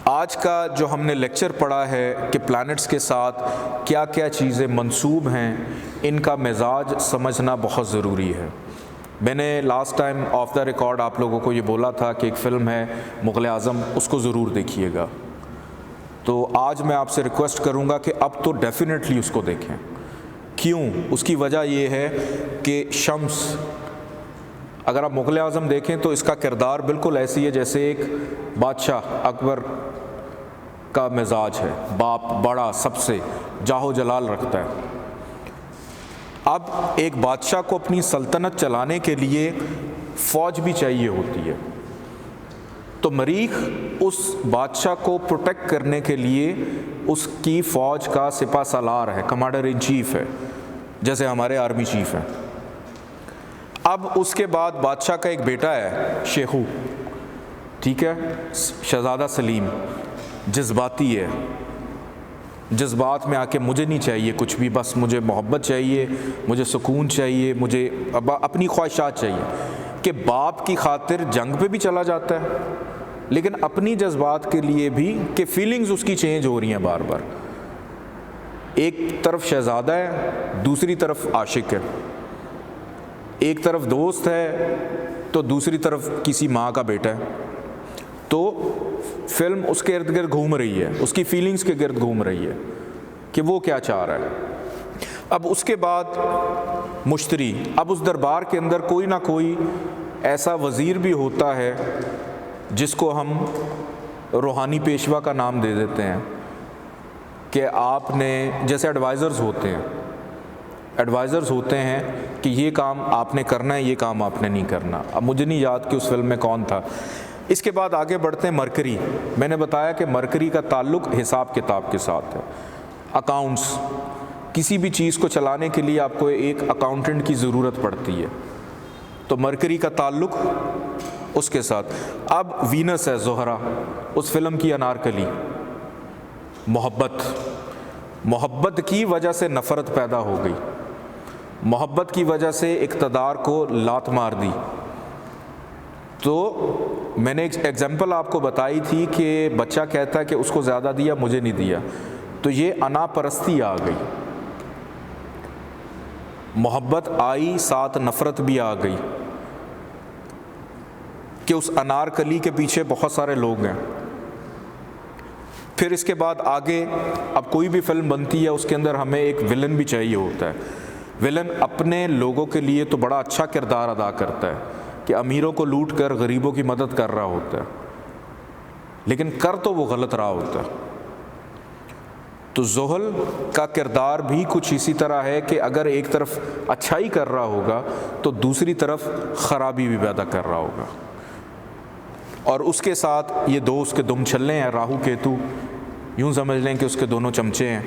آج کا جو ہم نے لیکچر پڑھا ہے کہ پلانٹس کے ساتھ کیا کیا چیزیں منسوب ہیں، ان کا مزاج سمجھنا بہت ضروری ہے۔ میں نے last time of the record آپ لوگوں کو یہ بولا تھا کہ ایک فلم ہے مغل اعظم، اس کو ضرور دیکھیے گا، تو آج میں آپ سے ریکویسٹ کروں گا کہ اب تو ڈیفینیٹلی اس کو دیکھیں۔ کیوں؟ اس کی وجہ یہ ہے کہ شمس، اگر آپ مغل اعظم دیکھیں تو اس کا کردار بالکل ایسی ہے جیسے ایک بادشاہ اکبر کا مزاج ہے، باپ بڑا، سب سے جاہ و جلال رکھتا ہے۔ اب ایک بادشاہ کو اپنی سلطنت چلانے کے لیے فوج بھی چاہیے ہوتی ہے، تو مریخ اس بادشاہ کو پروٹیکٹ کرنے کے لیے اس کی فوج کا سپہ سالار ہے، کمانڈر ان چیف ہے، جیسے ہمارے آرمی چیف ہیں۔ اب اس کے بعد بادشاہ کا ایک بیٹا ہے شیخو، ٹھیک ہے، شہزادہ سلیم، جذباتی ہے، جذبات میں آ کے مجھے نہیں چاہیے کچھ بھی، بس مجھے محبت چاہیے، مجھے سکون چاہیے، مجھے اپنی خواہشات چاہیے، کہ کہ باپ کی خاطر جنگ پہ بھی چلا جاتا ہے، لیکن اپنی جذبات کے لیے بھی کہ فیلنگز اس کی چینج ہو رہی ہیں بار بار. ایک طرف شہزادہ ہے، دوسری طرف عاشق ہے، ایک طرف دوست ہے تو دوسری طرف کسی ماں کا بیٹا ہے. تو فلم اس کے ارد گرد گھوم رہی ہے، اس کی فیلنگز کے گرد گھوم رہی ہے کہ وہ کیا چاہ رہا ہے. اب اس کے بعد مشتری، اب اس دربار کے اندر کوئی نہ کوئی ایسا وزیر بھی ہوتا ہے جس کو ہم روحانی پیشوا کا نام دے دیتے ہیں کہ آپ نے، جیسے ایڈوائزرز ہوتے ہیں کہ یہ کام آپ نے کرنا ہے، یہ کام آپ نے نہیں کرنا. اب مجھے نہیں یاد کہ اس فلم میں کون تھا. اس کے بعد آگے بڑھتے ہیں مرکری. میں نے بتایا کہ مرکری کا تعلق حساب کتاب کے ساتھ ہے، اکاؤنٹس. کسی بھی چیز کو چلانے کے لیے آپ کو ایک اکاؤنٹنٹ کی ضرورت پڑتی ہے، تو مرکری کا تعلق اس کے ساتھ. اب وینس ہے، زہرہ، اس فلم کی انارکلی. محبت کی وجہ سے نفرت پیدا ہو گئی، محبت کی وجہ سے اقتدار کو لات مار دی. تو میں نے ایک ایگزامپل آپ کو بتائی تھی کہ بچہ کہتا ہے کہ اس کو زیادہ دیا، مجھے نہیں دیا. تو یہ انا پرستی آ گئی، محبت آئی، ساتھ نفرت بھی آ گئی کہ اس انارکلی کے پیچھے بہت سارے لوگ ہیں. پھر اس کے بعد آگے اب کوئی بھی فلم بنتی ہے اس کے اندر ہمیں ایک ولن بھی چاہیے ہوتا ہے. ولن اپنے لوگوں کے لیے تو بڑا اچھا کردار ادا کرتا ہے کہ امیروں کو لوٹ کر غریبوں کی مدد کر رہا ہوتا ہے، لیکن کر تو وہ غلط رہا ہوتا ہے. تو زحل کا کردار بھی کچھ اسی طرح ہے کہ اگر ایک طرف اچھائی کر رہا ہوگا تو دوسری طرف خرابی بھی پیدا کر رہا ہوگا. اور اس کے ساتھ یہ دو اس کے دم چھلے ہیں، راہو کیتو، یوں سمجھ لیں کہ اس کے دونوں چمچے ہیں.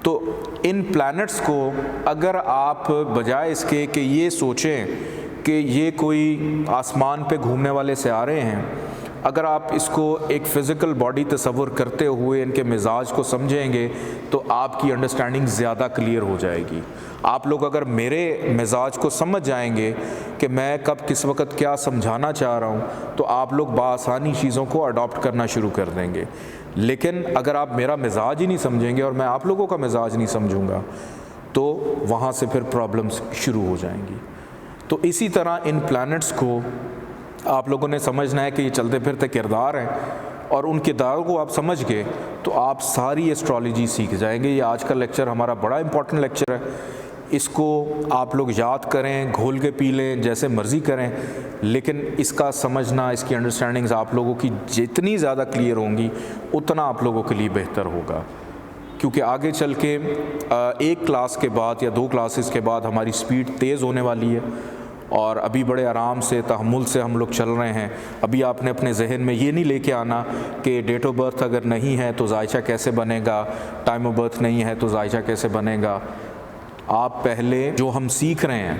تو ان پلانٹس کو اگر آپ بجائے اس کے کہ یہ سوچیں کہ یہ کوئی آسمان پہ گھومنے والے سیارے ہیں، اگر آپ اس کو ایک فزیکل باڈی تصور کرتے ہوئے ان کے مزاج کو سمجھیں گے تو آپ کی انڈرسٹینڈنگ زیادہ کلیئر ہو جائے گی. آپ لوگ اگر میرے مزاج کو سمجھ جائیں گے کہ میں کب کس وقت کیا سمجھانا چاہ رہا ہوں تو آپ لوگ بآسانی چیزوں کو اڈاپٹ کرنا شروع کر دیں گے. لیکن اگر آپ میرا مزاج ہی نہیں سمجھیں گے اور میں آپ لوگوں کا مزاج نہیں سمجھوں گا تو وہاں سے پھر پرابلمس شروع ہو جائیں گی. تو اسی طرح ان پلانٹس کو آپ لوگوں نے سمجھنا ہے کہ یہ چلتے پھرتے کردار ہیں، اور ان کرداروں کو آپ سمجھ گئے تو آپ ساری ایسٹرالوجی سیکھ جائیں گے. یہ آج کا لیکچر ہمارا بڑا امپورٹنٹ لیکچر ہے. اس کو آپ لوگ یاد کریں، گھول کے پی لیں، جیسے مرضی کریں، لیکن اس کا سمجھنا، اس کی انڈرسٹینڈنگز آپ لوگوں کی جتنی زیادہ کلیئر ہوں گی اتنا آپ لوگوں کے لیے بہتر ہوگا. کیونکہ آگے چل کے ایک کلاس کے بعد یا دو کلاسز کے بعد ہماری سپیڈ تیز ہونے والی ہے، اور ابھی بڑے آرام سے، تحمل سے ہم لوگ چل رہے ہیں. ابھی آپ نے اپنے ذہن میں یہ نہیں لے کے آنا کہ ڈیٹ آف برتھ اگر نہیں ہے تو ذائچہ کیسے بنے گا، ٹائم آف برتھ نہیں ہے تو ذائچہ کیسے بنے گا. آپ پہلے جو ہم سیکھ رہے ہیں،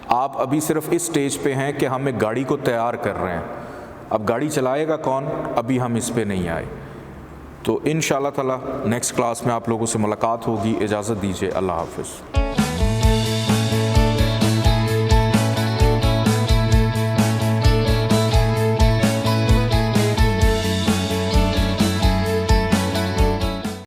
آپ ابھی صرف اس سٹیج پہ ہیں کہ ہم ایک گاڑی کو تیار کر رہے ہیں. اب گاڑی چلائے گا کون، ابھی ہم اس پہ نہیں آئے. تو انشاءاللہ تعالی نیکسٹ کلاس میں آپ لوگوں سے ملاقات ہوگی. اجازت دیجیے، اللہ حافظ.